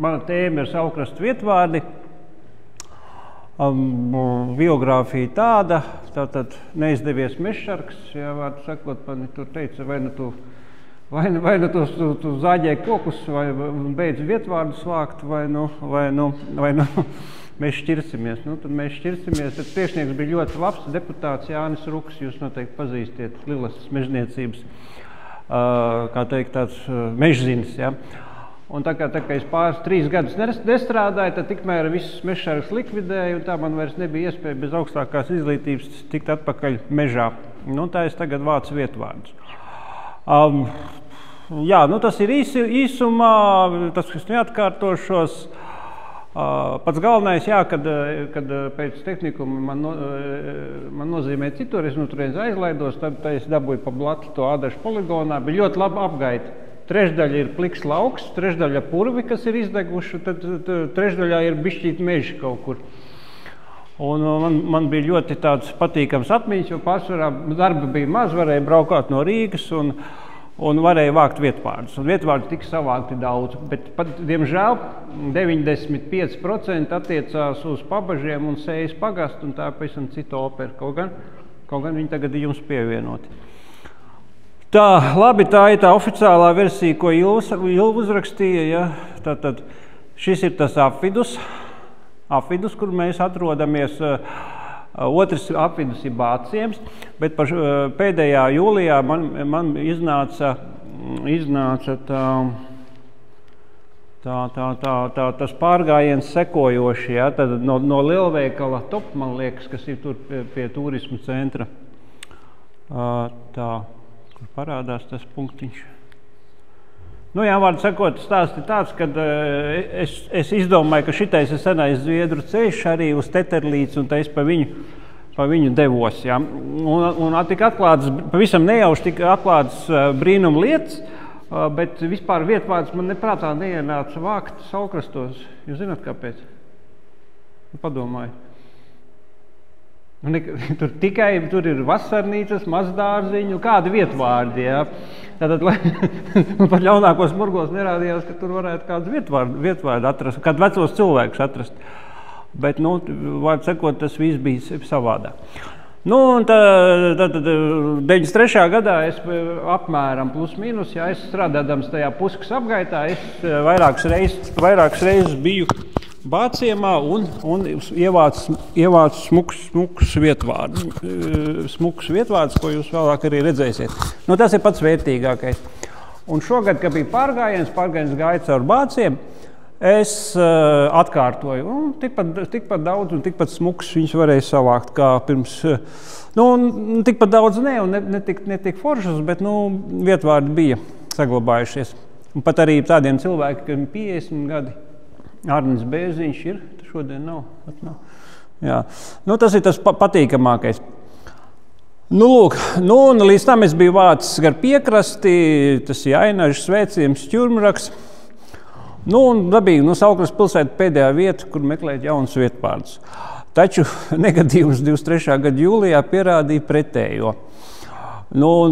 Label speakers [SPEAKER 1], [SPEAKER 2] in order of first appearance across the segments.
[SPEAKER 1] mana tēma ir Saulkrastu vietvārdi. Biogrāfija tāda, tātad neizdevies mežsargs, jā, vārdu sakot, man tur teica, vai nu tu zāģēji kokus, vai beidz vietvārdus vākt, vai nu mēs šķirsimies. Nu, tad mēs šķirsimies, tad priekšnieks bija ļoti labs deputāts Jānis Ruks, jūs noteikti pazīstiet Lilasas mežniecības, kā teikt, tāds mežzinis, jā. Un tā kā es pāris 3 gadus nestrādāju, tad tikmēr visus mežsargus likvidēju, un tā man vairs nebija iespēja bez augstākās izglītības tikt atpakaļ mežā. Nu, tā es tagad vācu vietvārdus. Jā, nu tas ir īsumā, tas, kas neatkārtošos. Pats galvenais, jā, kad pēc tehnikuma man nozīmē citur, es nu turreiz aizlaidos, tad es dabūju pa blatu to Ādašu poligonā, bija ļoti laba apgaita. Trešdaļa ir pliks lauks, trešdaļa purvi, kas ir izdeguši, tad trešdaļā ir bišķīt meži kaut kur. Un man bija ļoti tāds patīkams atmiņas, jo pārsvarā darba bija maz, varēja braukāt no Rīgas un varēja vākt vietvārdus. Un vietvārdi tika savākti daudz, bet pat, diemžēl, 95% attiecās uz Pabažiem un Sējas pagastu, un tā pavisam cita opera, kaut gan viņi tagad ir jums pievienoti. Tā, labi, tā ir tā oficiālā versija, ko Ilva uzrakstīja, ja? Tātad šis ir tas apvidus, kur mēs atrodamies. Otrs apvidus ir Bāciems, bet pēdējā jūlijā man iznāca tas pārgājiens sekojoši, ja? Tad no lielveikala Top, man liekas, kas ir tur pie turismu centra. Tā. Kur parādās tas punktiņš. Nu jā, vārdu sakot, stāsts ir tāds, kad es izdomāju, ka šitais ir senais zviedru ceļš arī uz Teterlīci, un es pa viņu devos. Ja. Un tika atklāts, pavisam nejauši tika atklāts brīnuma lietas, bet vispār vietvārds man neprātā neienāca vākt Saulkrastos. Jūs zināt, kāpēc? Padomāju. Tur ir vasarnīcas, mazdārziņu, kādi vietvārdi, jā. Tātad, pat ļaunākos murgos nerādījās, ka tur varētu kāds vietvārdi atrast, kādu vecos cilvēkus atrast. Bet, nu, vārdu sakot, tas viss bija savādā. Nu, un tad 93. gadā es apmēram plus mīnus, ja es strādādams tajā Puskas apgaitā, es vairākas reizes biju Bāciemā un ievācu smukus vietvārdus, ko jūs vēlāk arī redzēsiet. Nu, tas ir pats vērtīgākais. Un šogad, kad bija pārgājiens gāja caur Bāciem, es atkārtoju. Un tikpat daudz un tikpat smukus viņus varēja savākt kā pirms. Nu, tikpat daudz un netik foršas, bet vietvārdi bija saglabājušies. Un pat arī tādiem cilvēkiem, kam 50 gadi. Arnis Bēziņš ir, šodien nav. Jā. Nu, tas ir tas patīkamākais. Nu, lūk, un līdz tam es biju vācis gar piekrasti, tas ir Ainažs, Svēciems, Ķurmraks. Nu, un dabīgi, Saulkrastu pilsēta pēdējā vieta, kur meklēt jaunus vietvārdus. Taču negadījums 23. gada jūlijā pierādīja pretējo. Nu, un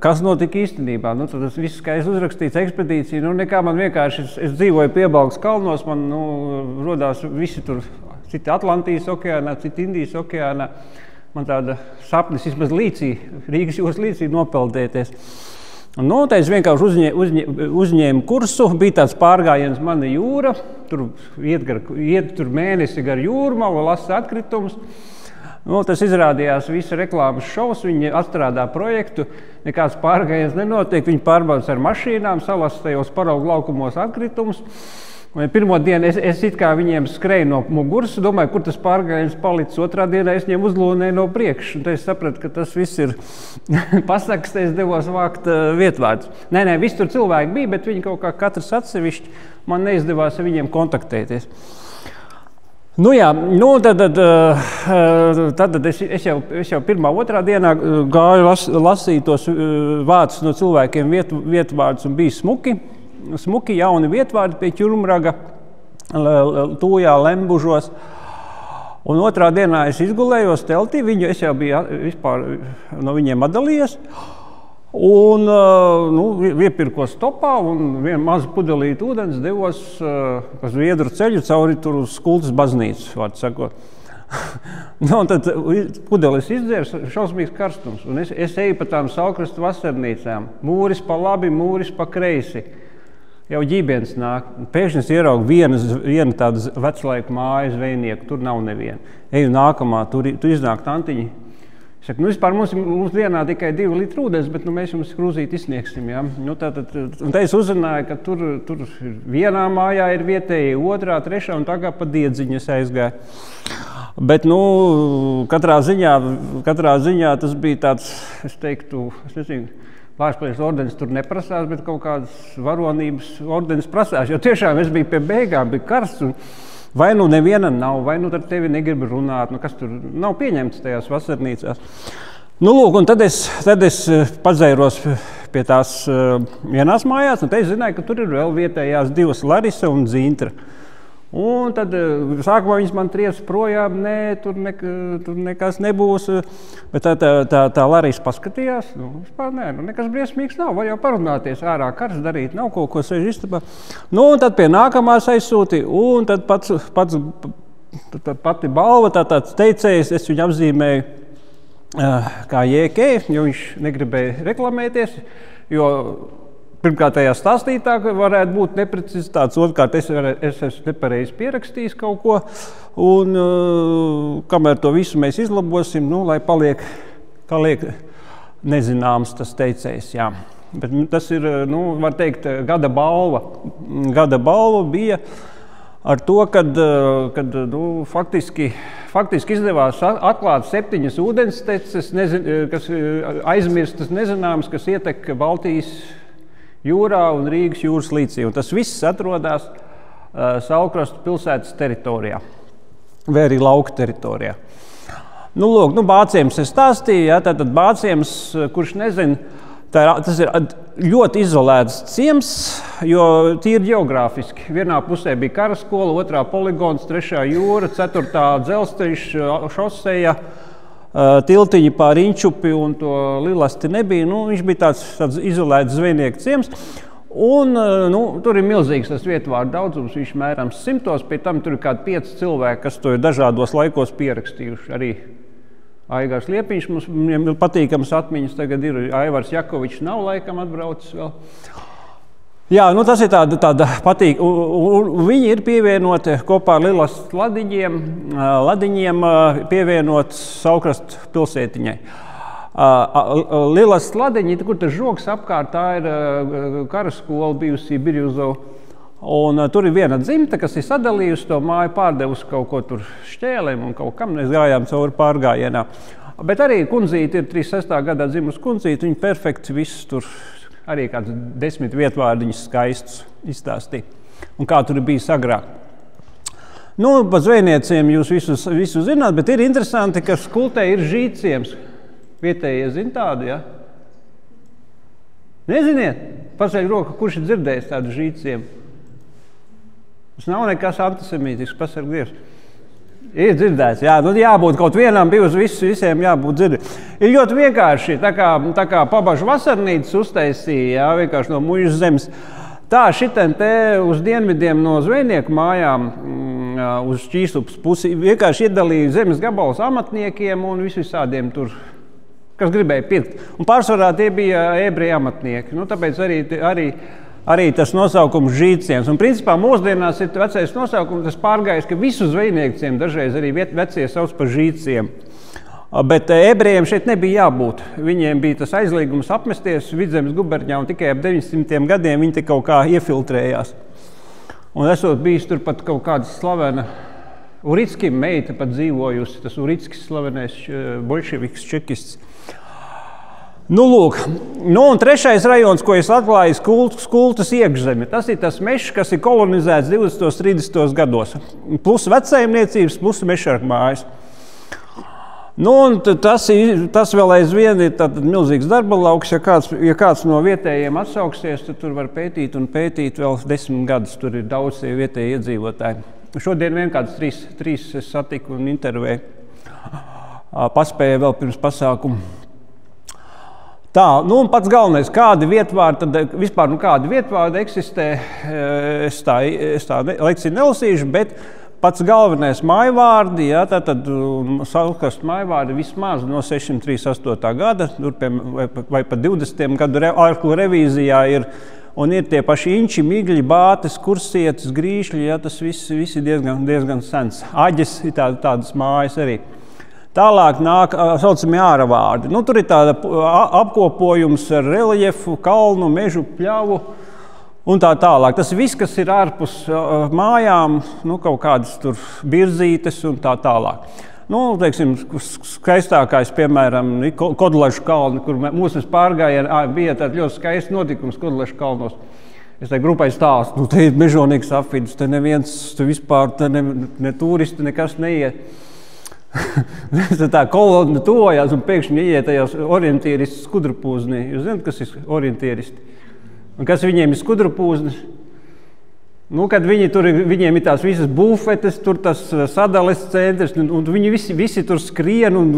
[SPEAKER 1] kas notika īstenībā? Nu, tas viss, kā es uzrakstīts ekspedīcija, nekā man vienkārši, es dzīvoju Piebalgas kalnos, man rodās visi tur, citi Atlantijas okeānā, citi Indijas okeānā. Man tāda sapnis vismaz Rīgas jūras līcī nopeldēties. Nu, tā es vienkārši uzņēmu kursu, bija tāds pārgājiens Mana jūra, tur iet tur mēnesi gar jūrmalu, lasa atkritumus. Nu, tas izrādījās visa reklāmas šovs, viņi atstrādā projektu, nekāds pārgājiens nenotiek, viņi pārbaudas ar mašīnām, salasa tajos paraugu laukumos atkritumus. Pirmo dienu es it kā viņiem skrēju no muguras, domāju, kur tas pārgājiens palicis, otrā dienā es viņiem uzlūnēju no priekšu, un tad es sapratu, ka tas viss ir pasakas, es devos vākt vietvārdus. Nē, viss tur cilvēki bija, bet viņi kaut kā katrs atsevišķi, man neizdevās ar viņiem kontaktēties. Nu jā, tad es jau pirmā, otrā dienā gāju lasīt tos vārdus no cilvēkiem vietvārdus un bija smuki jauni vietvārdi pie Ķurmraga, Tūjā, Lembužos. Un otrā dienā es izgulējos teltī, es jau biju vispār no viņiem atdalījies. Un iepirkos topā un vienu mazu pudelīti ūdens devos pa Zviedru ceļu cauri tur uz Kultas baznīcu, vārds sakot. Un tad pudelis izdzērs, šausmīgs karstums. Un es eju pa tām Saulkrastu vasarnīcām. Mūris pa labi, mūris pa kreisi. Jau ģibenes nāk. Pēkšņi es ieraugu vienu tādu veclaiku māju zvejnieku, tur nav neviena. Eju nākamā, tur iznāk tantiņi. Es saku, vispār mums dienā tikai 2 litri ūdens, bet mēs jums krūzīti izsniegsim. Ja? Un tad es uzrunāju, ka tur vienā mājā ir vietēji, otrā, trešā un tā kā pa diedziņas aizgāja. Bet, katrā ziņā tas bija tāds, es teiktu, Vārspējas ordenis tur neprasās, bet kaut kādas varonības ordenis prasās. Jo tiešām es biju pie beigām, bija karsts. Vai neviena nav, vai ar tevi negrib runāt, kas tur nav pieņemts tajās vasarnīcās. Un tad es padzēros pie tās vienās mājās, un te es zināju, ka tur ir vēl vietējās 2 Larisa un Dzintra. Un tad sākumā viņas man triec projām, tur nekas nebūs. Bet tā Larisa paskatījās, vispār nekas briesmīgs nav, var jau parunāties ārā, karš darīt, nav kaut ko sēž istabā. Un tad pie nākamās aizsūti, un tad pati balva, tāds teicējs, es viņu apzīmēju kā JK, jo viņš negribēja reklamēties, jo pirmkārt, tajā stāstītā varētu būt neprecizitātes, otrkārt, es esmu nepareizi pierakstījis kaut ko, un kamēr to visu mēs izlabosim, lai paliek nezināms tas teicējs, jā. Bet tas ir, var teikt, gada balva. Gada balva bija ar to, kad faktiski izdevās atklāt 7 ūdensteces, kas aizmirstas nezināmas, kas ietek Baltijas jūrā un Rīgas jūras līcī. Un tas viss atrodas Saulkrastu pilsētas teritorijā, vai arī lauka teritorijā. Bāciems es stāstīju, ja, tātad Bāciems, kurš nezina, tas ir ļoti izolēts ciems, jo tīri geogrāfiski. Vienā pusē bija karaskola, otrā poligons, 3. jūra, 4. dzelzceļš, šoseja, tiltiņi pār Inčupi un to Lilasti nebija. Viņš bija tāds izolēts zvejnieku ciems. Un tur ir milzīgs tas vietvārdu daudzums, viņš mērams 100, pie tam tur ir kādi 5 cilvēki, kas to ir dažādos laikos pierakstījuši. Arī Aigārs Liepiņš, viņam ir patīkams atmiņas, tagad ir Aivars Jakovičs, nav laikam atbraucis vēl. Jā, tas ir tāda patīk. Viņi ir pievienoti kopā ar Lilas ladiņiem pievienot Saulkrastu pilsētiņai. Lilas ladiņi, kur tas žogs apkārt, tā ir karaskola bijusī Birjuzova. Un tur ir viena dzimta, kas ir sadalījusi to māju, pārdevusi kaut ko tur šķēlēm un kaut kam. Mēs gājām cauri pārgājienā. Bet arī kundzīte ir 36. gadā dzimusi kundzīte, viņa perfekti viss tur. Arī kāds 10 vietvārdiņus skaistus izstāstīja. Un kā tur bija agrāk. Pa zvejnieciem jūs visu zināt, bet ir interesanti, ka Skultē ir žīciems. Vietējie zina tādu, ja? Neziniet? Paceļ roku, kurš ir dzirdējis tādu žīciem? Tas nav nekas antisemītisks, pasarg Dievs. Ir dzirdēts, jā, jābūt kaut vienam, visiem jābūt dzirdēt. Ir ļoti vienkārši, tā kā Pabažu vasarnīcas uztaisīja, jā, vienkārši no Muļas zemes. Tā šitien te uz dienvidiem no zvejnieku mājām, uz Šķīsupas pusi, vienkārši iedalīja zemes gabalus amatniekiem un visādiem tur, kas gribēja pirkt. Un pārsvarā tie bija ebreju amatnieki, tāpēc arī tas nosaukums žīciems. Un principā mūsdienās ir vecais nosaukums, tas pārgājis, ka visu zvejnieciem dažreiz arī vecie sauc par žīciem. Bet ebrejiem šeit nebija jābūt. Viņiem bija tas aizliegums apmesties Vidzemes guberņā un tikai ap 900 gadiem viņi te kaut kā iefiltrējās. Un esot bijis tur pat kaut kāda slavena Urickim meita pat dzīvojusi, tas Urickis slavenais bolševiks čekists. Un trešais rajons, ko es atklāju, Skultas iekšzemi. Tas ir tas mežs, kas ir kolonizēts 20. 30. gados. Plus vecsaimniecības, plus mešarku mājas. Un tas vēl aizvien ir milzīgs darba lauks. Ja kāds no vietējiem atsauksies, tad tur var pētīt un pētīt vēl 10 gadus. Tur ir daudz vietēji iedzīvotāji. Šodien vien kāds trīs es satiku un intervēju. Paspēju vēl pirms pasākumu. Tā, nu un pats galvenais, kādi vietvārdi, tad vispār kādi vietvārdi eksistē, es tā lekciju nelasīšu, bet pats galvenais mājvārdi, ja, tātad savukārt mājvārdi vismaz no 638. gada, vai pa 20. gadu ārklu revīzijā ir, un ir tie paši inči, migļi, bātes, kursietes, grīšļi, ja, tas viss ir diezgan sens. Aģes ir tādas mājas arī. Tālāk nāk saucamie āravārdi. Nu, tur ir tāda apkopojums ar reljefu, kalnu, mežu, pļavu un tā tālāk. Tas viss, kas ir ārpus mājām, nu, kaut kādas tur birzītes un tā tālāk. Nu, teiksim, skaistākais, piemēram, Kodlašu kalni, kur mūsu pārgājienā bija tāds ļoti skaists notikums Kodlašu kalnos. Es tai grupai stāstu, nu, te ir mežonīgs apvidus, te neviens, te vispār, te ne turisti, nekas neiet. Tā kolonna tojās un pēkšņi ieiet tajās orientieristu skudrupūznī. Jūs zināt, kas ir orientieristi? Un kas viņiem ir skudrupūznis? Nu, kad viņiem ir tās visas bufetes, tur tas sadales centrs, un viņi visi tur skrien, un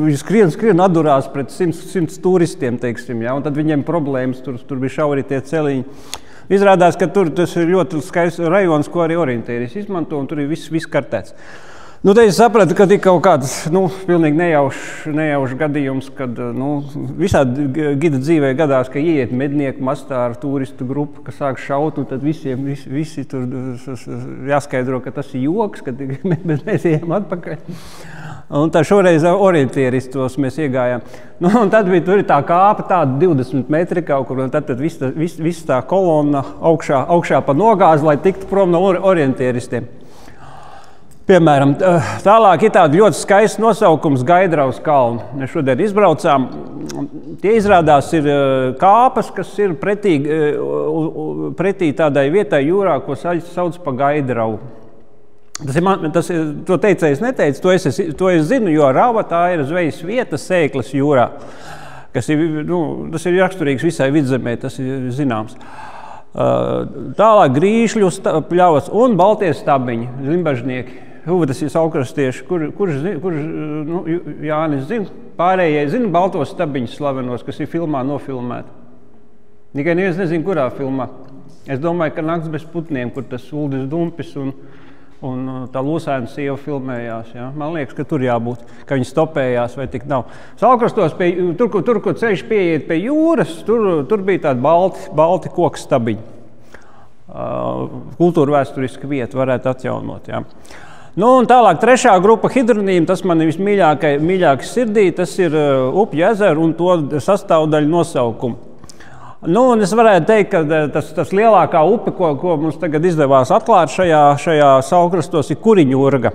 [SPEAKER 1] viņi skrien atdurās pret 100 turistiem, teiksim, ja, un tad viņiem problēmas, tur bija šauri tie celiņi. Izrādās, ka tur tas ir ļoti skaists rajons, ko arī orientieris izmanto, un tur ir viss kartēts. Nu, te es sapratu, ka ir kaut kāds, nu, pilnīgi nejaušs gadījums, kad, nu, visādi gida dzīvē gadās, ka ieiet mednieku mastā ar turistu grupu, ka sāk šaut, un tad visi tur jāskaidro, ka tas ir joks, kad mēs ejam atpakaļ. Un tā šoreiz orientieristos mēs iegājām. Nu, un tad bija tur tā kāpa, tāda 20 metri kaut kur, un tad viss tā kolonna augšā pa nogāzi, lai tiktu prom no orientieristiem. Piemēram, tālāk ir tāda ļoti skaists nosaukums Gaidraus kalni. Mēs šodien izbraucām. Tie izrādās ir kāpas, kas ir pretī tādai vietai jūrā, ko sauc pa Gaidrau. To teicējs neteica, to es zinu, jo Rava tā ir zvejas vieta Sēklas jūrā, kas ir, nu, tas ir raksturīgs visai Vidzemē, tas ir zināms. Tālāk grīšļu pļavas un baltie stabiņi, zimbažnieki. Tas ir saukrastieši, kurš nu, Jānis zina, pārējie zina baltos stabiņus slavenos, kas ir filmā nofilmēti. Tikai neviens nezina, kurā filmā. Es domāju, ka Nakts bez putniem, kur tas Uldis Dumpis un tā Lūsēna sieva filmējās. Ja? Man liekas, ka tur jābūt, ka viņi stopējās vai tik nav. Saukrastos, tur, kur ceļš pieiet pie jūras, tur bija tādi balti koku stabiņi. Kultūra vēsturiska vieta varētu atjaunot. Ja? Nu, un tālāk trešā grupa hidronīma, tas man ir vismīļākais sirdī, tas ir upju ezeru un to sastāvdaļu nosaukumu. Nu, un es varētu teikt, ka tas lielākā upe, ko mums tagad izdevās atklāt šajā saukrastos, ir Kuriņurga.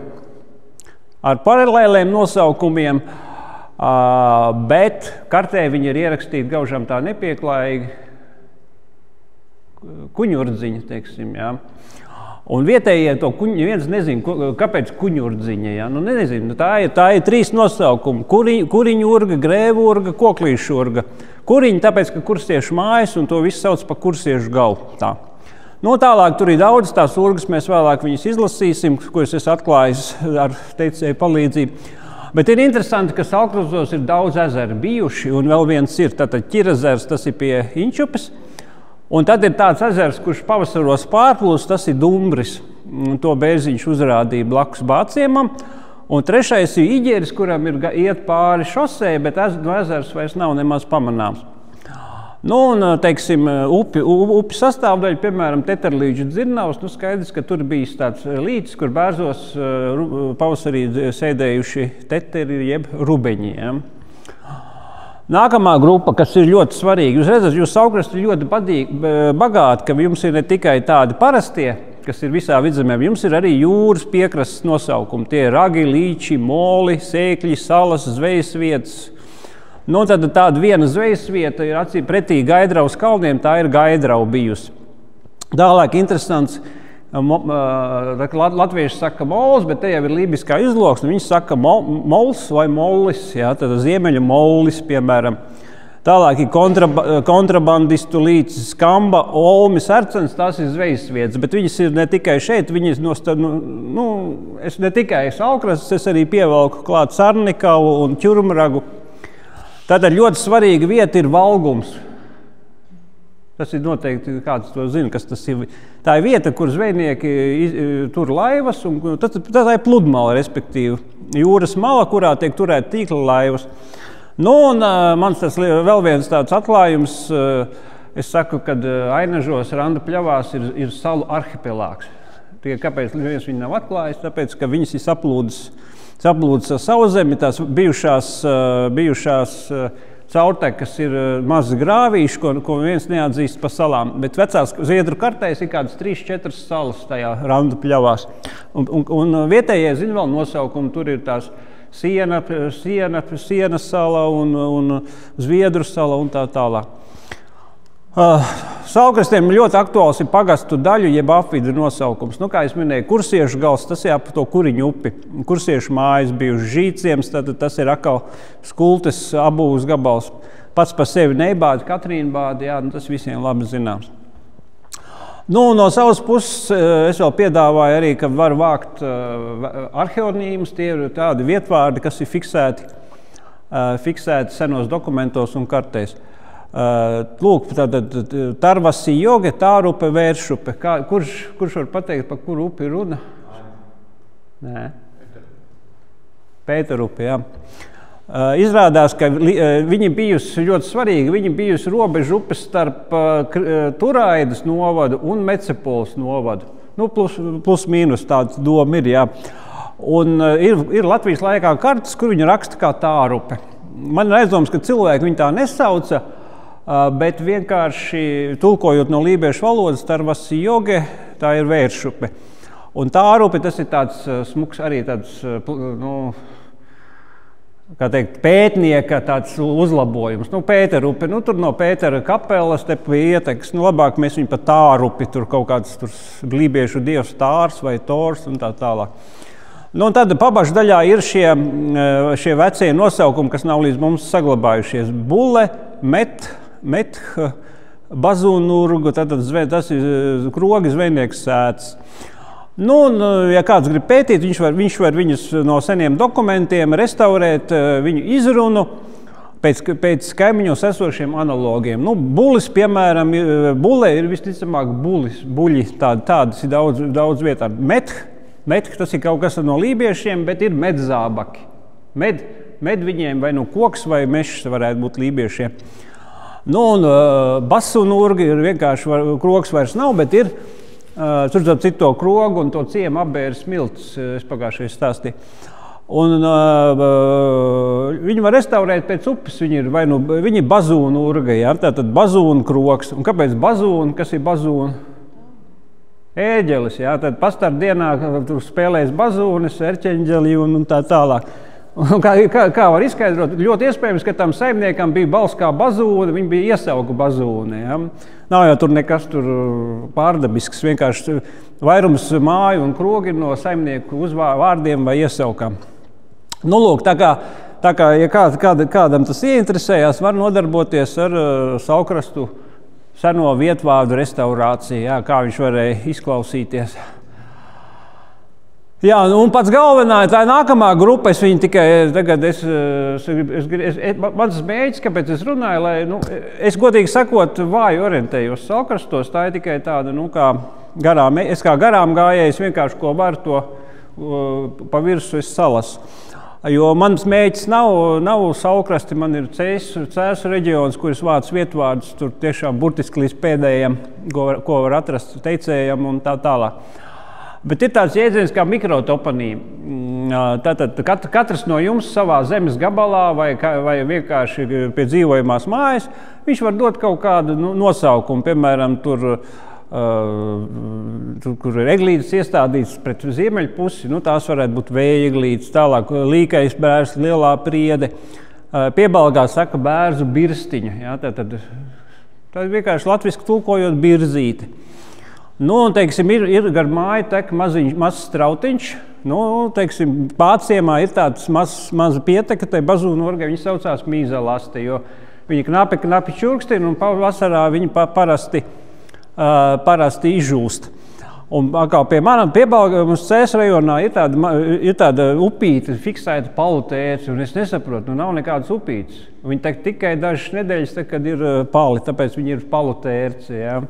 [SPEAKER 1] Ar paralēliem nosaukumiem, bet kartē viņi ir ierakstīti gaužām tā nepieklājīgi. Kuņurdziņa, teiksim, jā. Un vietējie to viens nezina, kāpēc kuņurdziņa. Ja? Nu, nezinu, tā ir trīs nosaukumi. Kuriņurga, grēvurga, koklīšurga. Kuriņi, tāpēc, ka kursiešu mājas, un to visu sauc par kursiešu galu. Tā. Nu, tālāk tur ir daudz tās urgas, mēs vēlāk viņas izlasīsim, ko es esmu atklājis ar teicēju palīdzību. Bet ir interesanti, ka Saukrastos ir daudz ezeru bijuši, un vēl viens ir tātad Ķirazers, tas ir pie Inčupes. Un tad ir tāds ezers, kurš pavasaros pārplūst, tas ir Dumbris. To Bērziņš uzrādīja blakus Bāciemam. Un trešais ir Iģeris, kuram ir iet pāri šosei, bet ezers vairs nav nemaz pamanāms. Nu, un, teiksim, upi sastāvdaļa, piemēram, Teterlīģu dzirnavs, nu skaidrs, ka tur bijis tāds līcis, kur bērzos pavasarī sēdējuši teteri jeb rubeņi. Ja? Nākamā grupa, kas ir ļoti svarīga, jūs redzat, jūs Saukrasti ir ļoti bagāti, ka jums ir ne tikai tādi parastie, kas ir visā Vidzemē, jums ir arī jūras piekrastes nosaukumi. Tie ir ragi, līči, moli, sēkļi, salas, zvejas vietas. Nu, tad tāda viena zvejas vieta ir acīm pretī Gaidraus kalniem, tā ir Gaidrau bijusi. Tālāk interesants, latvieši saka mols, bet te jau ir lībiskā izloksne. Viņi saka mols vai mollis, jā, tad ziemeļa mollis, piemēram. Tālāk ir kontrabandistu līcis, Skamba, Olmis, Arcens, tās ir zvejas vietas, bet viņas ir ne tikai šeit, viņas es ne tikai Saukrastus, es arī pievalku klāt Sarnikavu un Ķurmragu. Tātad ļoti svarīga vieta ir valgums. Tas ir noteikti, kāds to zina, kas tas ir. Tā ir vieta, kur zvejnieki tur laivas, un tā ir pludmala, respektīvi jūras mala, kurā tiek turēt tīkla laivas. Nu, un mans tas vēl viens tāds atklājums, es saku, kad Ainažos, Randu pļavās ir salu arhipelāgs. Kāpēc neviens viņu nav atklājis? Tāpēc, ka viņas ir saplūdis savu zemi, tās bijušās caurtekas ir mazi grāvīši, ko viens neatzīst pa salām. Bet vecās Zviedru kartēs ir kādas 3-4 salas tajā Randu pļavās. Un vietējie zina vēl nosaukumu, tur ir tās Sienas sala un Zviedru sala un tā tālāk. Saulkrastiem ļoti aktuāls ir pagastu daļu, jeb apvidu nosaukums. Nu, kā es minēju, Kursiešu gals, tas ir ap to Kuriņu upi. Kursiešu mājas bijuši Žīciems, tad tas ir atkal Skultes Abūvas gabals. Pats par sevi Neibādi, Katrīna bādi, jā, tas visiem labi zināms. Nu, no savas puses es vēl piedāvāju arī, ka var vākt arheonīmus, tie ir tādi vietvārdi, kas ir fiksēti senos dokumentos un kartēs. Lūk, tātad Tarvasi joge, Tārupe, Vēršupe. Kurš var pateikt, pa kuru upi runa? Nē. Pēterupe, jā. Izrādās, ka viņi bijusi ļoti svarīgi. Viņi bijusi robežu upes starp Turaidas novadu un Mecepoles novadu. Nu, plus mīnus tāds doma ir, jā. Un ir Latvijas laikā kartas, kur viņi raksta kā Tārupe. Man ir aizdoms, ka cilvēki viņi tā nesauca, bet vienkārši tulkojot no lībiešu valodas, Tarvasi joge, tā ir Vēršupe. Un Tārupe, tas ir tāds smuks, arī tāds, nu, kā teikt, pētnieka tāds uzlabojums. Nu, Pēterupe, nu, tur no Pētera kapelas, te pie ietekas, nu, labāk mēs viņu pa Tārupi, tur kaut kāds tur lībiešu dievs Tārs vai Tors un tā tālāk. Nu, un tad pabašu daļā ir šie vecie nosaukumi, kas nav līdz mums saglabājušies. Bule, Meth, Bazūnurgu, tas ir krogi zvejnieks sēts. Nu, un, ja kāds grib pētīt, viņš var viņus no seniem dokumentiem restaurēt, viņu izrunu pēc kaimiņos esošiem analogiem. Nu, bulis, piemēram, bule ir visticamāk buļi, tādas ir daudz vietā. Meth, tas ir kaut kas no lībiešiem, bet ir medzābaki. Med viņiem vai nu koks vai mešs varētu būt lībiešiem. Nu, un Bazūnurgi ir vienkārši, krogs vairs nav, bet ir tur cito krogu un to ciemu apbēra smilts, es pagājušajā stāstīju. Un viņi var restaurēt pēc upes, viņi ir Bazūnurga, jā, tātad Bazūnu krogs. Un kāpēc Bazūna? Kas ir Bazūna? Ēģelis, jā, tad pastardienā tur spēlēs Bazūnes, erķeņģeli un tā tālāk. Kā var izskaidrot? Ļoti iespējams, ka tam saimniekam bija balss kā bazūne, viņi bija iesauku bazūne. Ja? Nav jau tur nekas tur pārdabisks, vienkārši vairums māju un krogi no saimnieku vārdiem vai iesaukām. Nu, lūk, tā kā ja kādam tas ieinteresējās, var nodarboties ar Saulkrastu seno vietvārdu restaurāciju, jā, kā viņš varēja izklausīties. Jā, un pats galvenā, tā ir nākamā grupa, es viņu tikai tagad, mans mēģis, kāpēc es runāju, lai, nu, es godīgi sakot, vāju orientējos Saulkrastos, tā ir tikai tāda, nu, kā garām gājējis, vienkārši ko var to pa virsu es salasu. Jo mans mēģis nav Saulkrasti, man ir Cēsu reģions, kur es vācu vietvārdus, tur tiešām burtiski līdz pēdējiem, ko var atrast teicējam un tā tālāk. Bet ir tāds jēdziens kā mikrotoponīma. Tātad katrs no jums savā zemes gabalā vai vienkārši pie dzīvojamās mājas, viņš var dot kaut kādu nosaukumu. Piemēram, tur, kur ir eglītes iestādītas pret ziemeļu pusi, nu, tās varētu būt vēja eglītes, tālāk līkais bērs, lielā priede. Piebalgā saka bērzu birstiņa. Jā, tā ir vienkārši latviski tulkojot birzīti. Nu, un, teiksim, ir gar māju tek mazs strautiņš. Nu, teiksim, Pāciemā ir tāds maza pieteka, tai Bazūnurgai viņi saucās Mīzelaste, jo viņi knapi čurkstina un pavasarā viņi parasti izžūst. Un kā pie manam piebalgums Cēs rajonā ir tāda upīte, fiksēta palutērce, un es nesaprotu, nav nekādas upītes. Viņi tikai dažas nedēļas, kad ir pali, tāpēc viņi ir palutērce. Ja.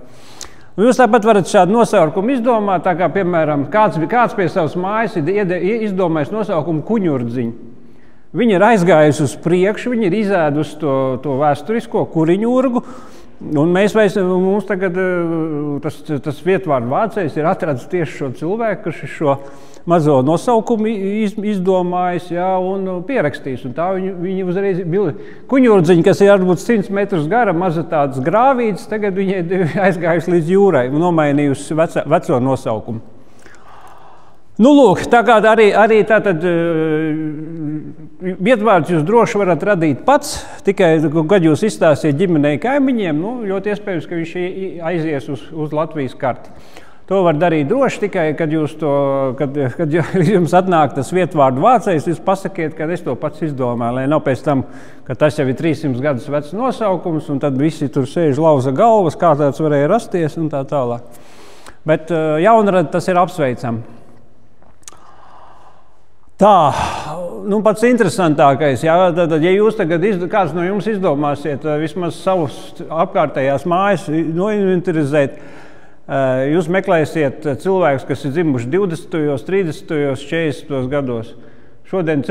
[SPEAKER 1] Un jūs tāpat varat šādu nosaukumu izdomāt, tā kā, piemēram, kāds pie savas mājas ir izdomājis nosaukumu kuņurdziņu. Viņi ir aizgājusi uz priekšu, viņi ir izēdusi to vēsturisko kuriņu urgu, un mums tagad tas vietvārdu vācējs ir atradis tieši šo cilvēku, kurš šo mazo nosaukumu izdomājis, jā, un pierakstījis. Un tā viņi uzreiz bija kuņurdziņa, kas ir varbūt 100 metrus gara, maza tāds grāvīts, tagad viņi aizgājusi līdz jūrai un nomainījusi veco nosaukumu. Nu, lūk, tā kā arī tātad vietvārdus jūs droši varat radīt pats, tikai, kad jūs izstāsiet ģimenei kaimiņiem, nu, ļoti iespējams, ka viņš aizies uz Latvijas karti. To var darīt droši tikai, kad jums atnāk tas vietvārdu vācējs, jūs pasakiet, ka es to pats izdomāju, lai nav pēc tam, ka tas jau ir 300 gadus vecs nosaukums, un tad visi tur sēž lauza galvas, kā tāds varēja rasties un tā tālāk. Bet jaunrad tas ir apsveicam. Tā, nu pats interesantākais, jā, tad, ja jūs tagad kāds no jums izdomāsiet vismaz savus apkārtējās mājas noinventarizēt, jūs meklēsiet cilvēkus, kas ir dzimuši 20., 30., 40. gados. Šodien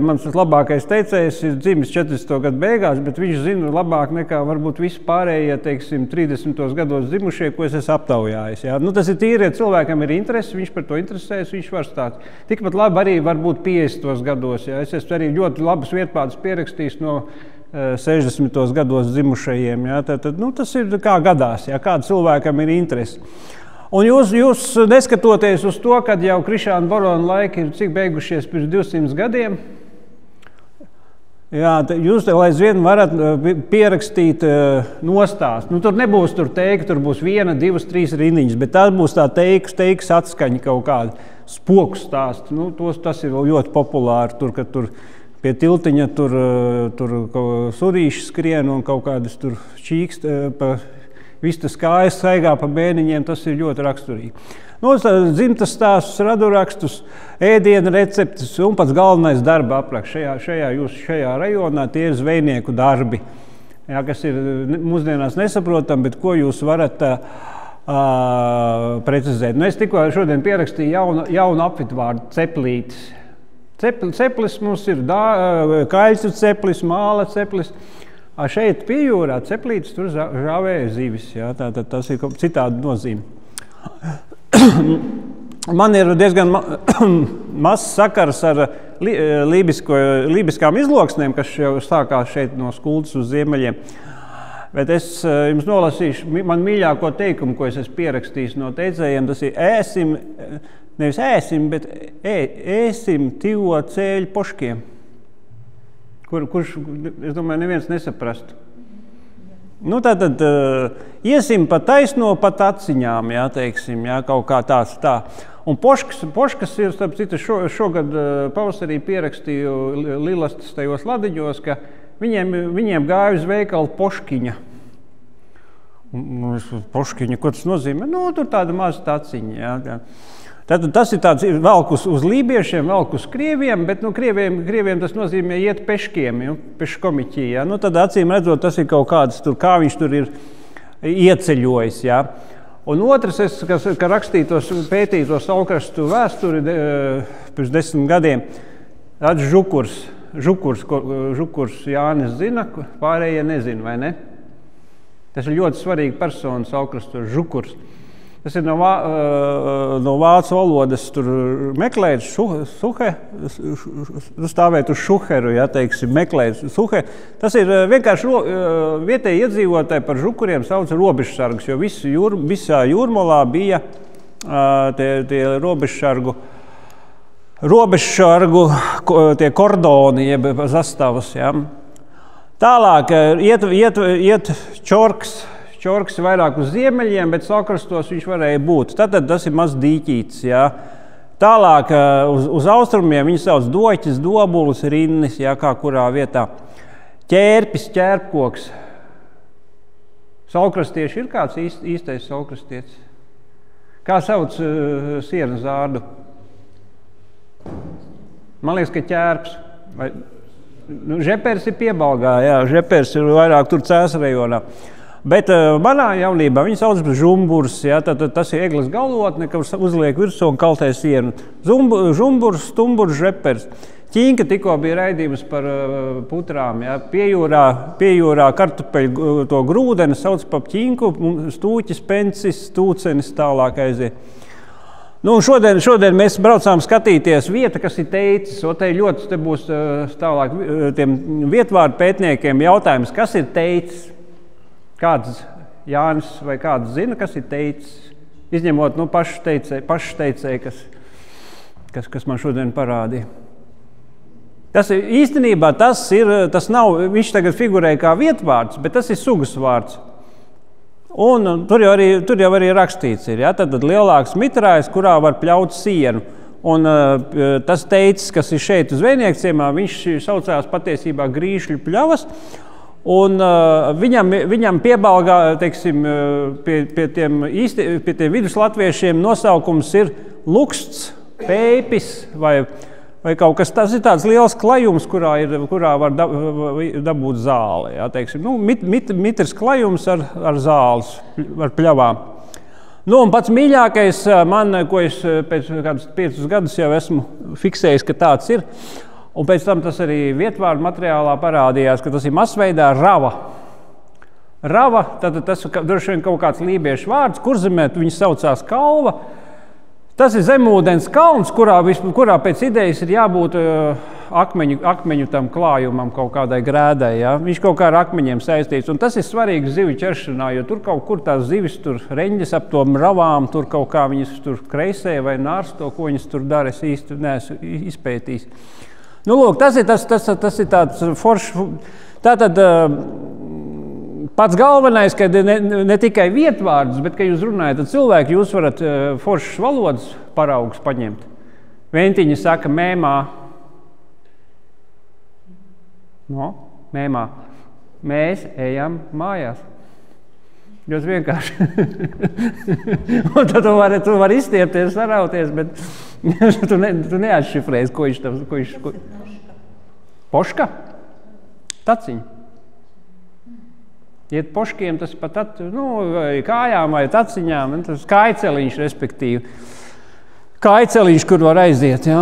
[SPEAKER 1] mans labākais teicējs ir dzimis 40. gadu beigās, bet viņš zina labāk nekā varbūt visi pārējie, teiksim, 30. gados dzimušie, ko es esmu aptaujājis. Jā. Nu, tas ir tīri, ja cilvēkam ir interesi, viņš par to interesēs, viņš var stāstīt. Tikpat labi arī varbūt 50. gados. Jā. Es esmu arī ļoti labus vietvārdus pierakstījis no 60. gados dzimušajiem. Jā. Tad, nu, tas ir kā gadās, jā, kāda cilvēkam ir interesi. Un jūs neskatoties uz to, kad jau Krišāna Borona laiki ir cik beigušies pirms 200 gadiem, jā, jūs aizvien varat pierakstīt nostāstu. Nu, tur nebūs teika, tur būs 1, 2, 3 rindiņas, bet tā būs tā teikas atskaņa kaut kāda spoku stāsts. Nu, tas ir ļoti populāri, kad tur pie tiltiņa tur surīši skrien un kaut kādas tur čīkst pa vistas kājas staigā pa bēniņiem, tas ir ļoti raksturīgi. Nu, dzimtas stāstus, radurakstus, ēdienu receptus un pats galvenais darba apraksts. Šajā rajonā tie ir zvejnieku darbi, jā, kas ir mūsdienās nesaprotam, bet ko jūs varat precizēt. Nu, es tikko šodien pierakstīju jaunu apvitvārdu ceplītis. Ceplis mums ir kaļķu ceplis, māla ceplis. Šeit pie jūrā ceplītis tur žāvēja zivis, jā, tātad tas ir citādi nozīme. Man ir diezgan mazs sakars ar lībiskām izloksnēm, kas jau sākās šeit no Skultas uz ziemeļiem. Bet es jums nolasīšu man mīļāko teikumu, ko es esmu pierakstījis no teicējiem. Tas ir nevis ēsim, bet ēsim tivo cēļu poškiem. Kurš, es domāju, neviens nesaprastu. Nu, tātad iesim pa taisno pat aciņām, jā, teiksim, jā, kaut kā tāds tā. Un poškas ir, starp citu, šogad pavasarī pierakstīju Lilastas tajos ladiņos, ka viņiem gāja uz veikalu poškiņa. Poškiņa, ko tas nozīmē? Nu, tur tāda maza taciņa, jā. Tātad tas ir tāds velk uz lībiešiem, velk uz krieviem, bet nu, krieviem tas nozīmē iet peškiem, peškomiķī. Ja? Nu, tad acīm redzot, tas ir kaut kāds, kā viņš tur ir ieceļojis. Ja? Un otrs, kas pētīju to saulkrastu vēsturi pirms 10 gadiem, tāds Žukurs Jānis zina, pārējie nezina, vai ne? Tas ir ļoti svarīgi persona saulkrastu Žukurs. Tas ir no vācu valodas tur meklēt stāvēt uz šuheru, ja, teiksim, meklēt suhe. Tas ir vienkārši vietēji iedzīvotāji par žukuriem sauc robežsargus, jo visā jūrmalā bija tie robežsargu tie kordoni, jeb zastavas. Ja. Tālāk iet čorks. Čorks ir vairāk uz ziemeļiem, bet sakrastos viņš varēja būt. Tad tas ir maz dīķītis. Jā. Tālāk uz austrumiem viņi sauc doķis, dobulis, rinnis, jā, kā kurā vietā. Ķērpis, ķērpkoks. Saulkrastieši ir kāds īstais saulkrastietis? Kā sauc sienas zārdu? Man liekas, ka ķērps. Vai, žepers ir Piebalgā, jā, žepers ir vairāk tur Cēsu rajonā. Bet manā jaunībā viņi sauc par žumburs, jā, tad tas ir egles galotne, ka uzliek virsū un kaltē sienu. Žumburs, stumburs, žepers. Ķīnka tikko bija raidījums par putrām, jā, piejūrā kartupeļu to grūdeni sauc par ķinku, stūķis, pencis, stūcenis tālāk aiziet. Nu, šodien mēs braucām skatīties vieta, kas ir teicis, un te ļoti te būs tālāk tiem vietvārdu pētniekiem jautājums, kas ir teicis? Kāds Jānis vai kāds zina, kas ir teicis? Izņemot pašu teicēju, kas man šodien parādīja. Tas ir īstenībā, tas nav, viņš tagad figurē kā vietvārds, bet tas ir sugas vārds. Un tur jau arī rakstīts ir, ja? Tad lielāks mitrājs, kurā var pļaut sienu. Un tas teicis, kas ir šeit uz Zvejniekciemā, viņš saucās patiesībā Grīšļu pļavas. Un viņam Piebalgā, teiksim, pie tiem viduslatviešu nosaukums ir luksts, pēpis vai kaut kas. Tas ir tāds liels klajums, kurā var dabūt zāli. Jā, teiksim. Mitrs klajums ar zāles, ar pļavām. Nu, un pats mīļākais man, ko es pēc kādus 5 gadus jau esmu fiksējis, ka tāds ir, un pēc tam tas arī vietvārdu materiālā parādījās, ka tas ir masveidā rava. Rava, tad tas droši vien kaut kāds lībiešu vārds, Kurzemē viņi saucās kalva. Tas ir zemūdens kalns, kurā pēc idejas ir jābūt akmeņu tam klājumam, kaut kādai grēdai. Ja? Viņš kaut kā ar akmeņiem saistīts. Un tas ir svarīgi zivju ķeršanā, jo tur kaut kur tās zivis tur reņģes ap tom ravām, tur kaut kā viņas tur kreisē vai nārsto, ko viņas tur dara, es īsti neesmu izpētījis. Nu, lūk, tas ir tāds foršs. Tātad pats galvenais, ka ne tikai vietvārdus, bet, ka jūs runājat ar cilvēku, jūs varat foršas valodas paraugus paņemt. Ventiņa saka mēmā. No, mēmā. Mēs ejam mājās. Ļoti vienkārši. Un tad tu vari izstiepties, sarauties, bet tu neatšifrēsi, ko viņš tam... Poška? Taciņa. Iet poškiem, tas pat vai kājām vai taciņām, tas kājceliņš, respektīvi. Kājceliņš, kur var aiziet, jā.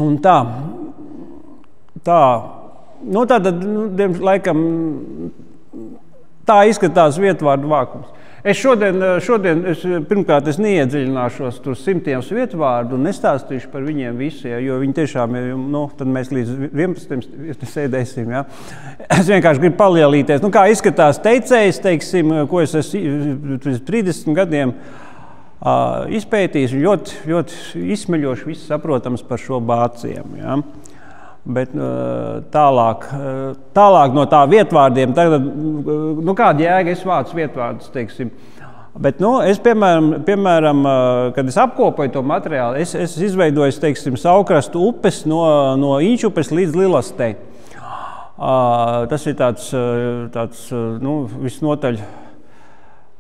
[SPEAKER 1] Un tā. Nu, tātad, laikam, tā izskatās vietvārdu vākums. Es šodien pirmkārt, es neiedziļināšos tur simtiem vietvārdu un nestāstīšu par viņiem visu, ja, jo viņi tiešām ir, tad mēs līdz 11. sēdēsim, ja. Es vienkārši gribu palielīties. Nu, kā izskatās teicējs, teiksim, ko es esmu 30 gadiem izpētījis, ļoti, ļoti izsmeļoši viss saprotams par šo bāciem, ja. Bet tālāk no tā vietvārdiem, tagad, kāda jēga es vācu vietvārdus, teiksim. Bet, es, piemēram, kad es apkopoju to materiālu, es izveidoju, teiksim, Saukrastu upes no Inčupes līdz Lilastei. Tas ir tāds visnotaļ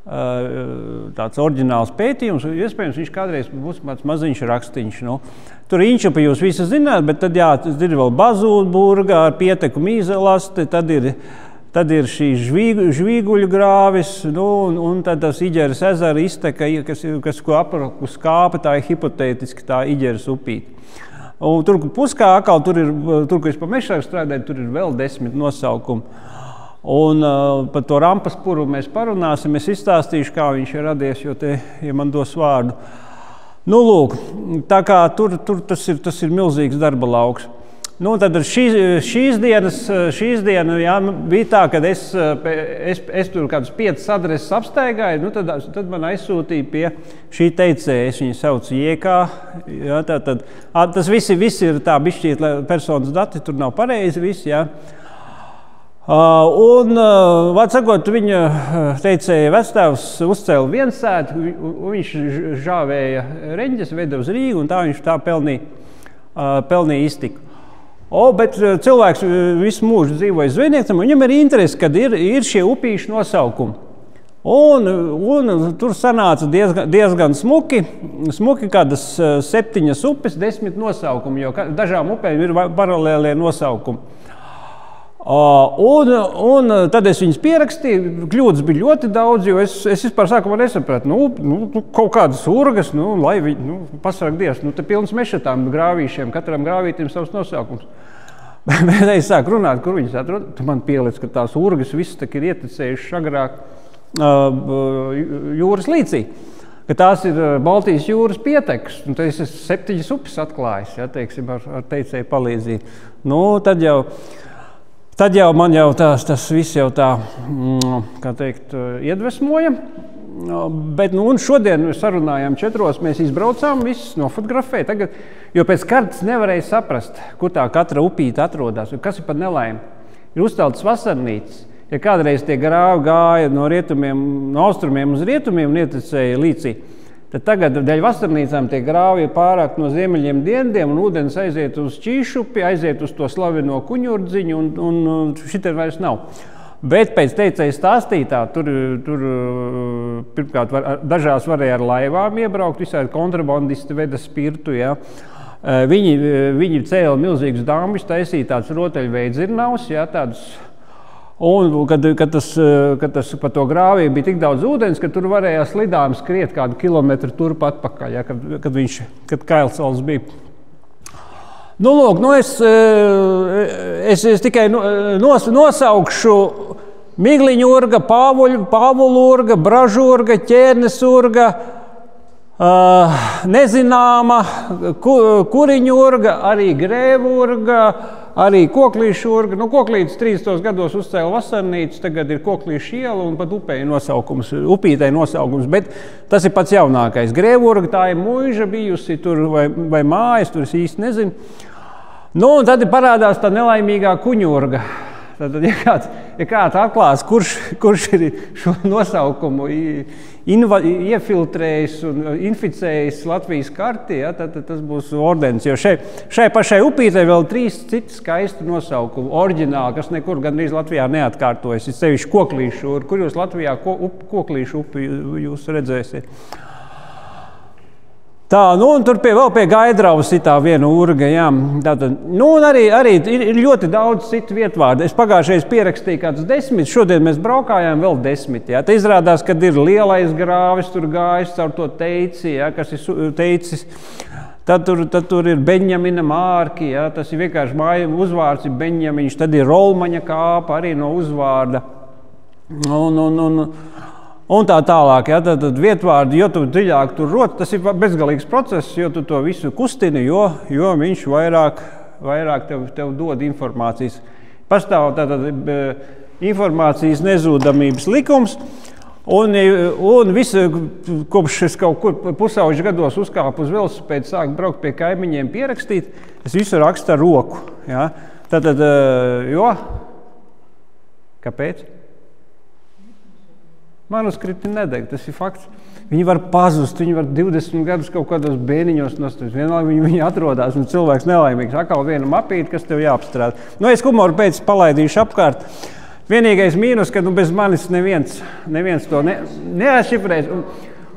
[SPEAKER 1] tāds oriģināls pētījums, iespējams, viņš kādreiz būs tāds maziņš rakstīņš. Tur Inčupi jūs visi zināt, bet tad ir vēl Bazūtburga ar pieteku Mīzelaste, tad ir šī Žvīguļu grāvis, un tad tas Iģeres ezera izteka, ko apraku skāpa, tā ir hipotētiski tā Iģeres upīte. Un tur puskā atkal, tur, ko es pa Mešāru strādāju, tur ir vēl 10 nosaukumi. Un par to rampas puru mēs parunāsim, es izstāstīšu, kā viņš ir radies, jo ja man dos vārdu. Nu, lūk, tā kā tur tas ir milzīgs darba lauks. Nu, tad šīs diena jā, bija tā, kad es tur kādus 5 adreses apstaigāju, tad man aizsūtīja pie šī teicēja, es viņu saucu Jēkā. Jā, tas visi ir tā bišķīt personas dati, tur nav pareizi visi, jā. Vārds sakot, viņa teicēja vectēvs uzcēla viensētu, viņš žāvēja reņģes, veda uz Rīgu, un tā viņš tā pelnīja iztiku. Bet cilvēks visu mūžu dzīvoja Zvejniekciemā, viņam ir interesi, kad ir šie upīšu nosaukumi. Un tur sanāca diezgan smuki kādas 7 upes, 10 nosaukumi, jo dažām upēm ir paralēlie nosaukumi. Un tad es viņus pierakstīju, kļūdas bija ļoti daudz, jo es vispār sākumā nesapratu, kaut kādas urgas, lai viņi, pasarg Dievs, te pilns mešatām grāvīšiem, katram grāvītim savs nosaukums. Bet es sāku runāt, kur viņas atrod, tu man pielic, ka tās urgas visas ir ietecējušas agrāk jūras līcī, ka tās ir Baltijas jūras pietekas, un tad es 7 upes atklājis, teiksim, ar teicēju palīdzību. Tad jau man jau tas viss jau tā, kā teikt, iedvesmoja, bet un šodien sarunājām 4, mēs izbraucām, visus nofotografēja tagad, jo pēc kartas nevarēja saprast, kur tā katra upīte atrodas, un kas ir pat nelaime. Ir uzceltas vasarnīcas. Ja kādreiz tie grāvi gāja no austrumiem uz rietumiem un ietecēja līcī, tad tagad dēļ vasarnīcām tie grāvi ir pārāk no ziemeļiem dienvidiem un ūdens aiziet uz Čīšupi, aiziet uz to slaveno Kuņurdziņu un šitien vairs nav. Bet pēc teicēja stāstītā, tur pirmkārt dažās varēja ar laivām iebraukt, visādi kontrabandisti veda spirtu, Viņi cēla milzīgus dambus, taisīja tāds rotaļveidzirnavs, tādus. Un, kad tas pa to grāvī bija tik daudz ūdens, ka tur varēja slidām skriet kādu kilometru turp atpakaļ, kad Kailsals bija. Es tikai nosaukšu Migliņu urga, Pāvulu urga, Bražu urga, Ķērnes urga, nezināma, Kuriņu urga, arī Grēvu urga, arī Koklīšu urga. Koklītes 30. gados uzcēla vasarnīcu, tagad ir Koklīšu iela un pat upītei nosaukums, bet tas ir pats jaunākais. Grēvu urga, tā ir muiža bijusi tur vai mājas, tur es īsti nezinu. Un tad parādās tā nelaimīgā Kuņu urga. Tad, ja kāds atklās, kurš ir šo nosaukumu iefiltrējis un inficējis Latvijas kartī, tad tas būs ordens. Jo šai pašai upītei vēl 3 citi skaisti nosaukumi, oriģināli, kas nekur gandrīz Latvijā neatkārtojas. Ir sevišķi Koklīšu, kur jūs Latvijā Koklīšu upi jūs redzēsiet. Un tur vēl pie Gaidravas ir tā viena urga, un arī ir ļoti daudz citu vietvārdu. Es pagājušajā pierakstīju kādus 10, šodien mēs braukājām vēl 10. Te izrādās, kad ir lielais grāvis, tur gājis caur to teici, kas ir teicis. Tad tur ir Beņamina mārki, tas ir vienkārši māja uzvārds ir Beņamiņš, tad ir Rolmaņa kāpa arī no uzvārda. Un tā tālāk, tad vietvārdi, jo tu dziļāk tur rot, tas ir bezgalīgs process, jo tu to visu kustini, jo viņš vairāk tev dod informācijas. Pastāv tātad informācijas nezūdamības likums, un visu, kopš es kaut kur pusauģu gados uzkāpu uz velosipēdu, sāku braukt pie kaimiņiem pierakstīt, es visu rakstu ar roku. Tātad, kāpēc? Manuskripti nedeg, tas ir fakts. Viņi var pazust, viņi var 20 gadus kaut kādos bēniņos nostāt. Vienalga viņi atrodās un cilvēks nelaimīgs. Atkal viena mapīte, kas tev jāapstrādā. Es humoru pēc palaidīšu apkārt. Vienīgais mīnus, ka bez manis neviens to neatšifrēs.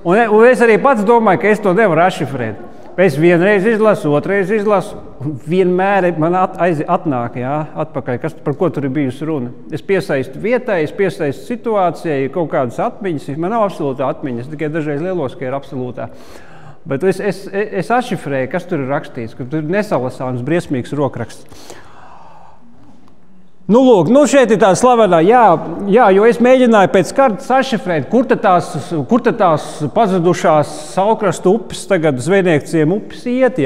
[SPEAKER 1] Un es arī pats domāju, ka es to nevaru atšifrēt. Es vienreiz izlasu, otrais izlasu, un vienmēr man atnāk atpakaļ, par ko tur ir bijusi runa. Es piesaistu vietai, es piesaistu situācijai, kaut kādas atmiņas. Man nav absolūtā atmiņas, tikai dažreiz lielos, ka ir absolūtā. Bet es atšifrēju, kas tur ir rakstīts, ka tur ir nesalasāms, briesmīgs rokraksts. Šeit ir tā slavenā, jo es mēģināju pēc kartas atšifrēt, kur tad tās pazudušās Saulkrastu upes, tagad Zvejniekciem upes iet,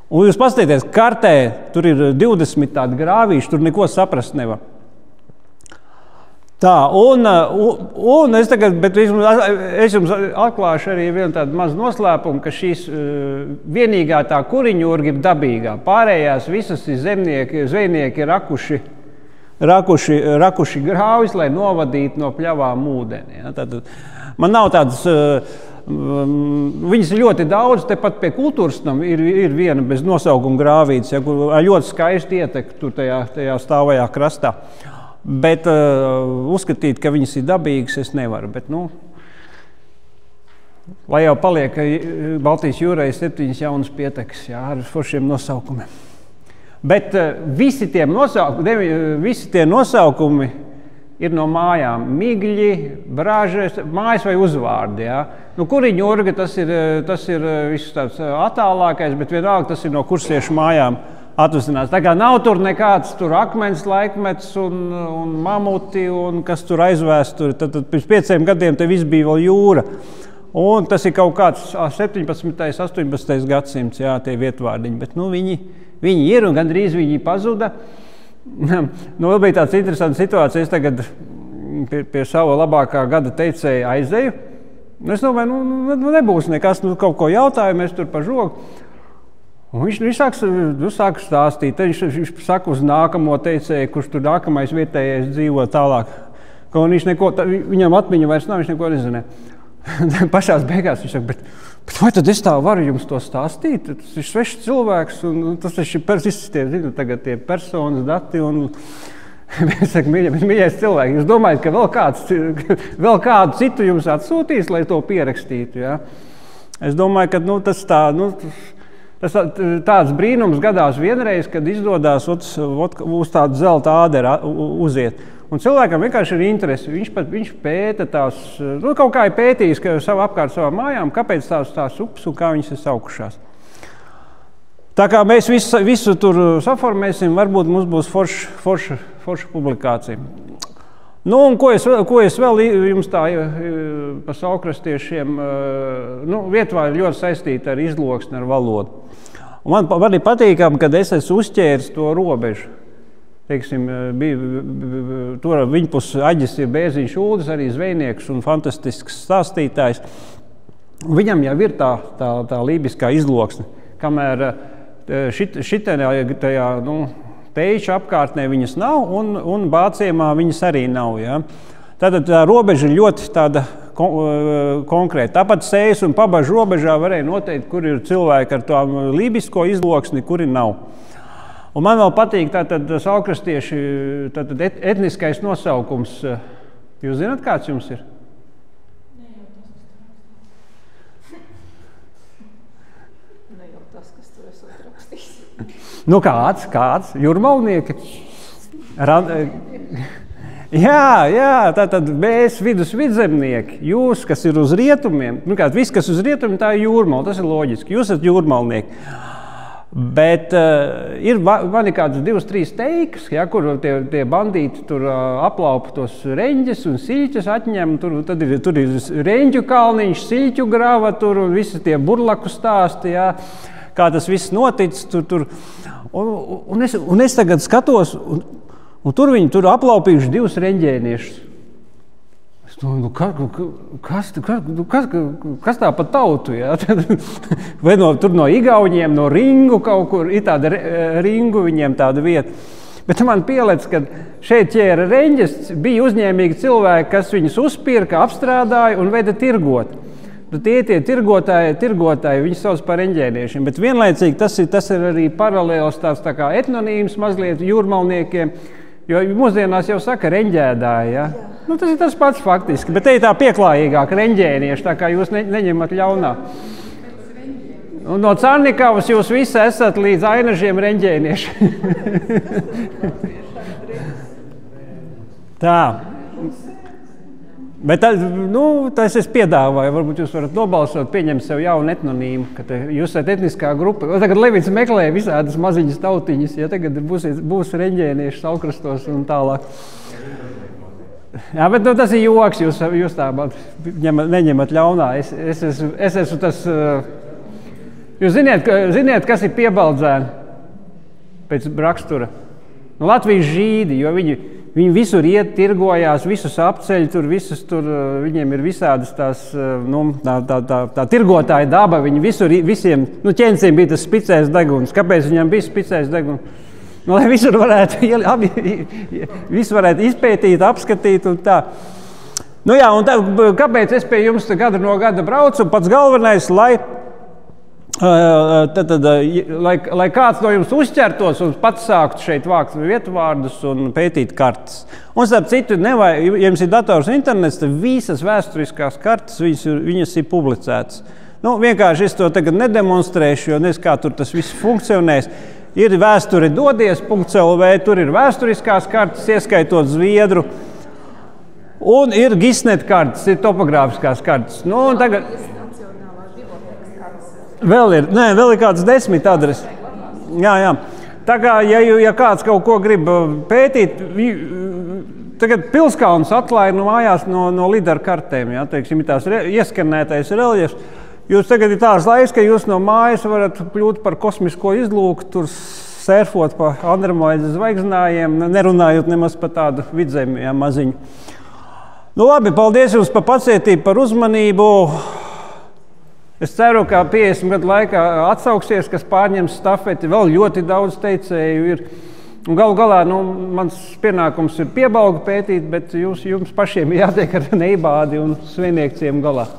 [SPEAKER 1] Un jūs paskatieties, kartē tur ir 20 tādi grāvīši, tur neko saprast nevar. Un es tagad, bet es jums atklāšu arī vienu tādu mazu noslēpumu, ka šīs vienīgā tā Kuriņu urga ir dabīgā. Pārējās visas ir zvejnieki rakuši grāvis, lai novadītu no pļavām ūdeni. Man nav tādas, viņas ir ļoti daudz, tepat pie kultūras nam ir viena bez nosaukuma grāvītes, kur ļoti skaisti ietek tur tajā stāvajā krastā. Bet uzskatīt, ka viņas ir dabīgas, es nevaru. Bet, nu, lai jau paliek, ka Baltijas jūrai 7 jaunas pietekas, jā, ar foršiem nosaukumiem. Bet visi tie nosaukumi ir no mājām. Migļi, brāžes, mājas vai uzvārdi. Jā. Nu, Kuriņu urga, tas ir viss tāds attālākais, bet vienalga tas ir no kursiešu mājām atvasināts. Tā kā nav tur nekāds tur akmens laikmets un mamuti un kas tur aizvēsturi. Tad pirms 5 gadiem te viss bija vēl jūra. Un tas ir kaut kāds 17. 18. gadsimts, jā, tie vietvārdiņi. Bet nu, viņi ir un gandrīz viņi pazuda. Nu, vēl bija tāds interesants situācija. Es tagad pie sava labākā gada teicēja aizeju. Es domāju, nu nebūs nekas, nu kaut ko jautāju, mēs tur pa žogu. Un viņš sāk stāstīt. Viņš saka uz nākamo teicēju, kurš tur nākamais vietējais dzīvo tālāk. Ka viņam atmiņa vairs nav, viņš neko nezina. Pašās beigās viņš saka, bet vai tad es tā varu jums to stāstīt? Tas ir svešs cilvēks, un tas ir tagad tie personas dati, un es saku, mīļais cilvēki, jūs domājat, ka vēl kādu citu jums atsūtīs, lai to pierakstītu, jā? Es domāju, ka tas tāds brīnums gadās vienreiz, kad izdodas uz tādu zelta ādera uziet. Un cilvēkam vienkārši ir interesi. Viņš pēta tās, kaut kā ir pētījis apkārt savām mājām, kāpēc tās upes un kā viņas ir saukušās. Tā kā mēs visu tur saformēsim, varbūt mums būs forša publikācija. Nu, un ko es vēl jums tā pa saulkrastiešiem, vietvā ir ļoti saistīta ar izloksni, ar valodu. Un man ir patīkami, kad es esmu uzķēris to robežu. Teiksim, tur viņpus Aģis ir Bērziņš Uldis, arī zvejnieks un fantastisks stāstītājs. Viņam jau ir tā lībiskā izloksne, kamēr tajā Teiča apkārtnē viņas nav un Bāciemā viņas arī nav. Ja? Tātad tā robeža ir ļoti tāda konkrēta. Tāpat Sejas un Pabažu robežā varēja noteikt, kur ir cilvēki ar tām lībisko izloksni, kuri nav. Un man vēl patīk tātad saulkrastieši, tātad etniskais nosaukums. Jūs zināt, kāds jums ir?
[SPEAKER 2] Ne jau tas, kas tur esot rakstījis.
[SPEAKER 1] Nu kāds? Jurmalnieki? Jā, tātad mēs vidzemnieki. Jūs, kas ir uz rietumiem, viss, kas uz rietumiem, tā ir jūrmala, tas ir loģiski. Jūs esat jūrmalnieki. Bet man ir kādas 2-3 teikas, ja, kur tie bandīti tur aplaupa tos reņģes un siļķus atņem. Tur ir reņģu kalniņš, siļķu grava, tur visi tie burlaku stāsti, ja, kā tas viss noticis. Un es tagad skatos, un tur viņi tur aplaupījuši 2 reņģēniešus. Kas tā pa tautu? Ja? Vai tur no Igauņiem, no Ringu kaut kur, ir tāda Ringu viņiem tāda vieta. Bet man pielec, ka šeit ķēra reņģes, bija uzņēmīgi cilvēki, kas viņus uzpirka, apstrādāja un veda tirgot. Tie tirgotāji, viņi sauc par reņģēniešiem, bet vienlaicīgi tas ir arī paralēls tāds tā kā etnonīms mazliet jūrmalniekiem, jo mūsdienās jau saka reņģēdāji, ja? Tas ir tas pats faktiski, bet te ir tā pieklājīgāk reņģēnieši, tā kā jūs neņemat ļaunā. Un no Carnikavas jūs visi esat līdz Ainažiem reņģēnieši. Tā. Bet tas es piedāvāju, varbūt jūs varat nobalsot, pieņemt sev jaunu etnonīmu, ka jūs esat etniskā grupa. Tagad Levits meklē visādas maziņas tautiņas, ja tagad būs reņģēnieši saulkrastos un tālāk. Jā, bet tas ir joks, jūs tā neņemat ļaunā. Es esmu tas... Jūs ziniet, kas ir piebaldzēni pēc rakstura? Latvijas žīdi, jo viņi visur iet, tirgojās, visus apceļ, viņiem ir visādas tā tirgotāja daba, viņi visiem, ķēnciem bija tas spicējs deguns. Kāpēc viņam bija spicējs deguns? Lai visu varētu izpētīt, apskatīt un tā. Kāpēc es pie jums gadu no gada braucu? Pats galvenais, lai lai kāds no jums uzķertos un pats sāktu šeit vākt vietvārdus un pētīt kartes. Un starp citu, ja jums ir dators un internets, tad visas vēsturiskās kartes, viņas ir publicētas. Vienkārši es to tagad nedemonstrēšu, jo nezinu, kā tur tas viss funkcionēs. Ir vēsture dodies.lv, tur ir vēsturiskās kartes, ieskaitot Zviedru. Un ir Gisnet kartes, ir topogrāfiskās kartes. Un tagad vēl ir kāds 10 adresi. Jā. Tā kā, ja kāds kaut ko grib pētīt, tagad Pilskalns atklāja mājās no lidar kartēm, jā, teiksim, ir tās ieskanētais reljefs. Jūs tagad ir tāds laiks, ka jūs no mājas varat kļūt par kosmisko izlūku, tur surfot pa Andromedas zvaigznājiem, nerunājot nemaz par tādu vidzemi, jā, maziņu. Labi, paldies jums par pacietību, par uzmanību. Es ceru, ka 50 gadu laikā atsauksies, kas pārņems stafeti, vēl ļoti daudz teicēju ir. Un galu galā, mans pienākums ir piebalgu pētīt, bet jums pašiem jātiek ar neibādi un svēniekciem galā.